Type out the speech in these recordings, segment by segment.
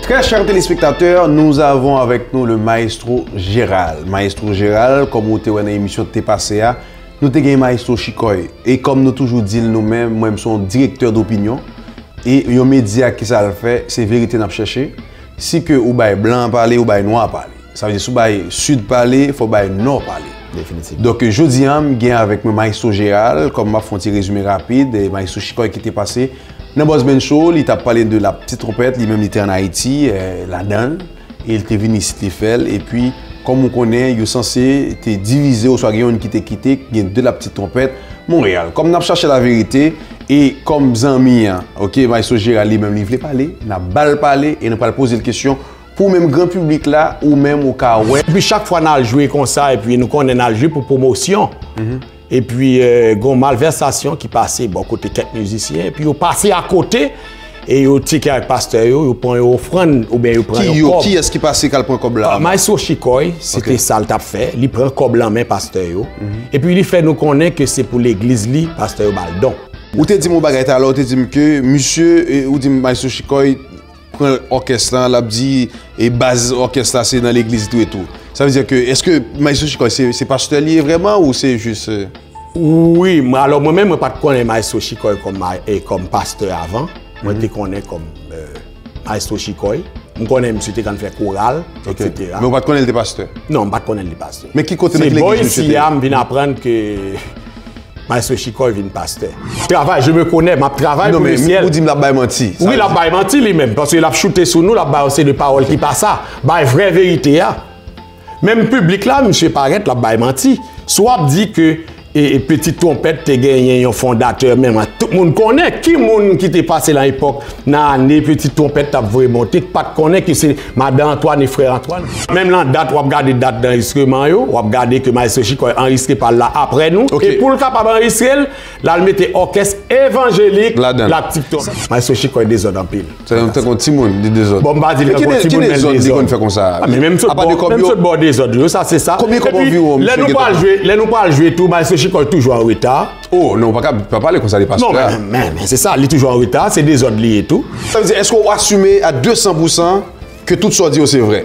Très chers téléspectateurs, nous avons avec nous le maestro Gérald. Maestro Gérald, comme vous avez vu dans l'émission de passé, nous avons un maestro Chikoy. Et comme nous toujours dit nous-mêmes, moi-même, suis directeur d'opinion. Et les médias qui ça le fait, c'est vérité n'a chercher. Si que ou bail blanc parler ou bail noir parler. Ça veut dire si bail sud parler, il faut bail nord parler. Définitivement. Donc je dis je avec mon maestro Gérald, comme m'a fait un petit résumé rapide, et maestro Chikoy qui était passé. Dans Boss Ben Show, il t'a parlé de la petite trompette, lui-même il était en Haïti, là-dedans, et il était venu ici Eiffel, et puis, comme on connaît, il est censé être divisé au soir qui t'a quitté, il y a de la petite trompette, Montréal. Comme on a cherché la vérité, et comme Zami, ok, Maestro Gérald lui-même, il voulait parler, on a balle parler, et on a pas posé la question pour même grand public là, ou même au cas où. Et puis chaque fois, on a joué comme ça, et puis nous connaissons a joué pour promotion. Et puis, une malversation qui passait bon, côté quelques musiciens. Et puis, ils passaient à côté et ils ont tiré avec le pasteur, ils prennent une offrande ou bien ils prennent un cob. Qui est-ce qui passait quand il prend un cob là? Maestro Chikoy, c'était ça le tap fait. Il prend un cob en main, pasteur. Et puis, il fait nous connaître que c'est pour l'église, pasteur Baldon. Ou te dit mon bagage alors, te dit que monsieur, ou dit Maestro Chikoy prend l'orchestre, l'a dit, et base orchestre c'est dans l'église tout et tout. Ça veut dire que, est-ce que Maestro Chikoy, c'est pasteur lié vraiment ou c'est juste... Oui, mais alors moi-même, je ne connais pas Maestro Chikoy comme pasteur avant. Moi, je connais comme Maestro Chikoy. Je connais monsieur qui fait chorale, etc. Mais on ne connaît pas le pasteur? Non, je ne connais pas le pasteur. Mais qui côté de l'église? C'est bon ici, je viens apprendre que Maestro Chikoy vient pasteur. Travail, je me connais, je travaille pour le ciel. Vous dites que la menti. Oui, la menti lui-même, parce qu'il a shooté sur nous, c'est des paroles qui passent ça. La vraie vérité. Même public là, monsieur Paraît, la menti. Soit dit que et petite trompette, tu as gagné un fondateur même. Tout le monde connaît qui t'est passé dans l'époque. Dans les petites trompettes, tu as vraiment pas de connaître que c'est Madame Antoine et Frère Antoine. Même là, date, on regarde la date d'enregistrement, on regarde que Maestro Chikoy est enregistré par là après nous. Et pour le capable d'enregistrer, là, il mettait orchestre évangélique, la petite trompette. Maestro Chikoy est désordre en pile. C'est un petit monde, des désordres. Bon, bah, il y a un petit monde qui fait comme ça. Mais même ce bord désordre, ça c'est ça. Combien de vues? Là, nous pas jouer tout, Maestro Chikoy est toujours en retard. Oh non, on ne peut pas parler comme ça des pasteurs. Non, mais c'est ça, il est toujours en retard, c'est des ordres liés et tout. Ça veut dire, est-ce qu'on assume à 200% que tout soit dit c'est vrai?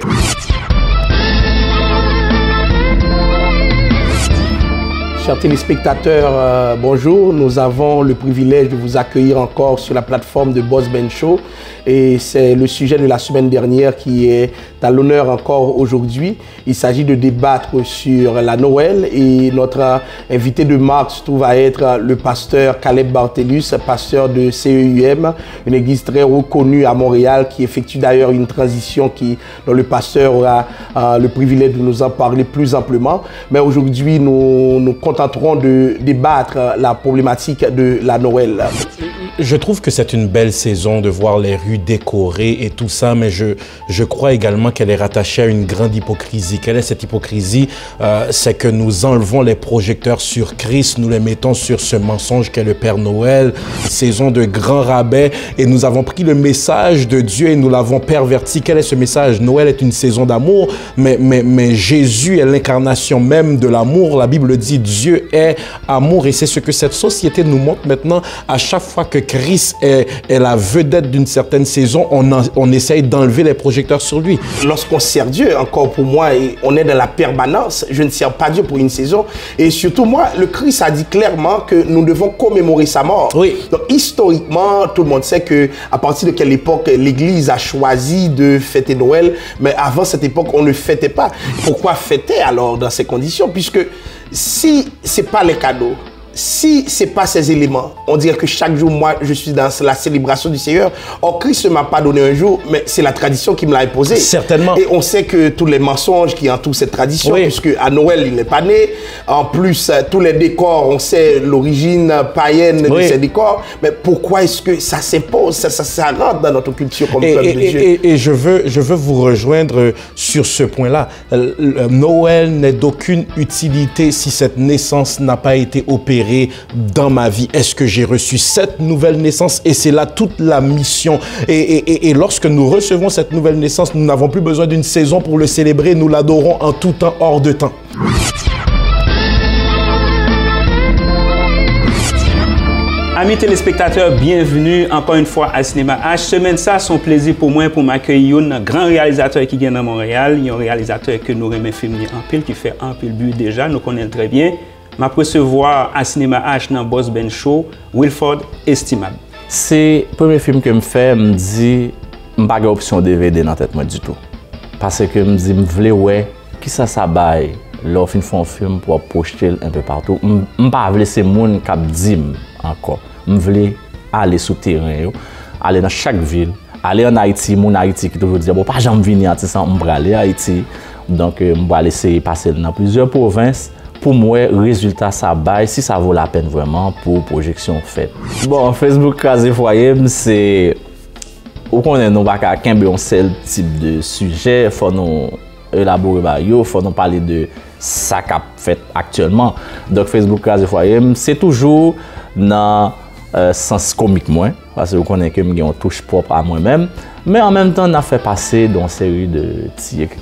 Chers téléspectateurs, bonjour. Nous avons le privilège de vous accueillir encore sur la plateforme de Boss Ben Show. Et c'est le sujet de la semaine dernière qui est à l'honneur encore aujourd'hui. Il s'agit de débattre sur la Noël et notre invité de marque se trouve à être le pasteur Caleb Bartellus, pasteur de CEUM, une église très reconnue à Montréal qui effectue d'ailleurs une transition dont le pasteur aura le privilège de nous en parler plus amplement. Mais aujourd'hui, nous contenterons de débattre la problématique de la Noël. Je trouve que c'est une belle saison de voir les rues décorées et tout ça, mais je crois également qu'elle est rattachée à une grande hypocrisie. Quelle est cette hypocrisie? C'est que nous enlevons les projecteurs sur Christ, nous les mettons sur ce mensonge qu'est le Père Noël, saison de grands rabais, et nous avons pris le message de Dieu et nous l'avons perverti. Quel est ce message? Noël est une saison d'amour, mais Jésus est l'incarnation même de l'amour. La Bible dit Dieu est amour, et c'est ce que cette société nous montre maintenant. À chaque fois que Christ est la vedette d'une certaine saison, on essaye d'enlever les projecteurs sur lui. Lorsqu'on sert Dieu, encore pour moi, on est dans la permanence. Je ne sers pas Dieu pour une saison. Et surtout, moi, le Christ a dit clairement que nous devons commémorer sa mort. Oui. Donc, historiquement, tout le monde sait qu'à partir de quelle époque l'Église a choisi de fêter Noël. Mais avant cette époque, on ne fêtait pas. Pourquoi fêter alors dans ces conditions? Puisque si ce n'est pas les cadeaux, si ce n'est pas ces éléments, on dirait que chaque jour, moi, je suis dans la célébration du Seigneur. Or, Christ ne m'a pas donné un jour, mais c'est la tradition qui me l'a imposé. Certainement. Et on sait que tous les mensonges qui entourent cette tradition, oui, puisque à Noël, il n'est pas né. En plus, tous les décors, on sait l'origine païenne de ces décors. Mais pourquoi est-ce que ça s'impose, ça rentre dans notre culture comme peuple de Dieu? Et je veux vous rejoindre sur ce point-là. Noël n'est d'aucune utilité si cette naissance n'a pas été opérée dans ma vie. Est-ce que j'ai reçu cette nouvelle naissance? Et c'est là toute la mission. Et lorsque nous recevons cette nouvelle naissance, nous n'avons plus besoin d'une saison pour le célébrer. Nous l'adorons en tout temps, hors de temps. Amis téléspectateurs, bienvenue encore une fois à Cinéma H. Semaine ça, son plaisir pour moi pour m'accueillir un grand réalisateur qui vient dans Montréal. Il y a un réalisateur que nous aimons filmer en pile, qui fait un pile but déjà, nous connaissons très bien. Je recevoir à Cinéma H dans Boss Ben Show, Wilford Estimable. C'est le premier film que je fais, je me dis, je n'ai pas d'option DVD dans la tête moi du tout. Parce que je me dis, je voulais ouais, qui ça baille, l'offre une un film pour projeter un peu partout. Je ne veux pas laisser les gens qui disent encore. Je voulais aller sur le terrain, aller dans chaque ville, aller en Haïti, mon Haïti qui toujours dit, bon, pas jamais venir, je vais aller à Haïti. Donc, je vais essayer de passer dans plusieurs provinces. Pour moi, le résultat, ça baille, si ça vaut la peine vraiment pour projection faite. Bon, Facebook Krasé Foyer, c'est... Ou qu'on est non pas qu'un seul type de sujet, il faut nous élaborer, il faut nous parler de ça qu'a fait actuellement. Donc Facebook Krasé Foyer, c'est toujours dans le sens comique moins, parce que vous connaissez que j'ai une touche propre à moi-même. Mais en même temps, on a fait passer dans une série de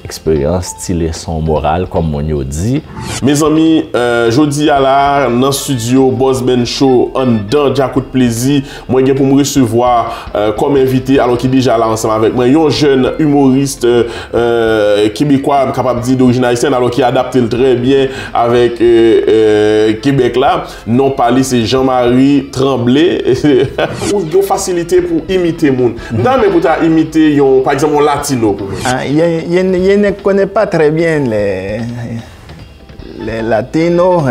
expériences, de leçons morales, comme on a dit. Mes amis, jeudi à la dans le studio Boss Ben Show, en dedans, j'ai coup de plaisir. Moi, pour me recevoir comme invité, alors qui est déjà là ensemble avec moi, un jeune humoriste québécois, capable de dire d'origine haïtienne, alors qui adapte très bien avec Québec là. Non parlé, c'est Jean-Marie Tremblay. Ils ont facilité pour imiter les gens. Mais pour imiter, par exemple, un latino. Je ne connais pas très bien les latinos.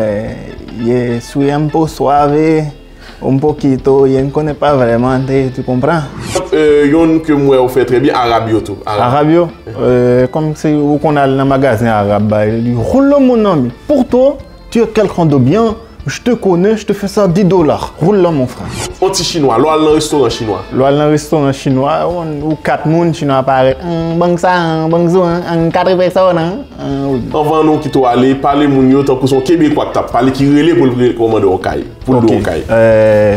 Je suis un peu suave, un poquito. Je ne connais pas vraiment, tu comprends? Yon que moi, on fait très bien Arabio tout. Arabio? Comme si on a dans le magasin arabe, il dit, roule mon ami, pour toi, tu es quelqu'un de bien. Je te connais, je te fais ça $10. Roule là, mon frère. On dit chinois, l'on a un restaurant chinois. L'on a un restaurant chinois, ou 4 personnes chinois apparaissent. Bonjour, 4 personnes. Avant nous qui aller parler mon yo tant que son Québécois t'a parlé qui relais pour le commander au caille. Pour le caille.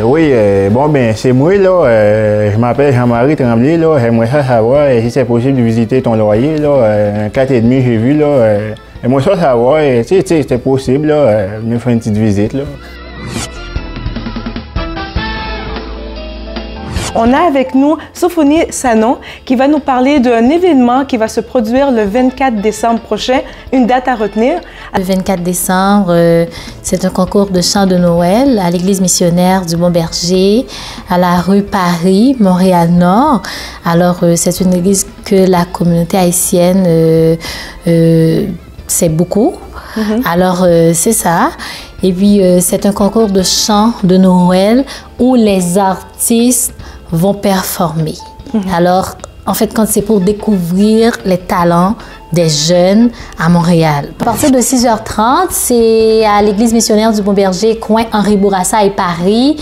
Oui, bon ben c'est moi là, je m'appelle Jean-Marie Tremblay là, j'aimerais savoir si c'est possible de visiter ton loyer là, 4,5 j'ai vu là. Et moi, ça savoir, si c'était possible, là, me faire une petite visite. Là. On a avec nous Sophonie Sanon qui va nous parler d'un événement qui va se produire le 24 décembre prochain, une date à retenir. Le 24 décembre, c'est un concours de chant de Noël à l'église missionnaire du Bon-Berger, à la rue Paris, Montréal-Nord. Alors, c'est une église que la communauté haïtienne c'est beaucoup. Alors, c'est ça. Et puis, c'est un concours de chant de Noël où les artistes vont performer. Alors, en fait, quand c'est pour découvrir les talents des jeunes à Montréal. À partir de 6h30, c'est à l'église missionnaire du Bon-Berger, coin Henri Bourassa et Paris.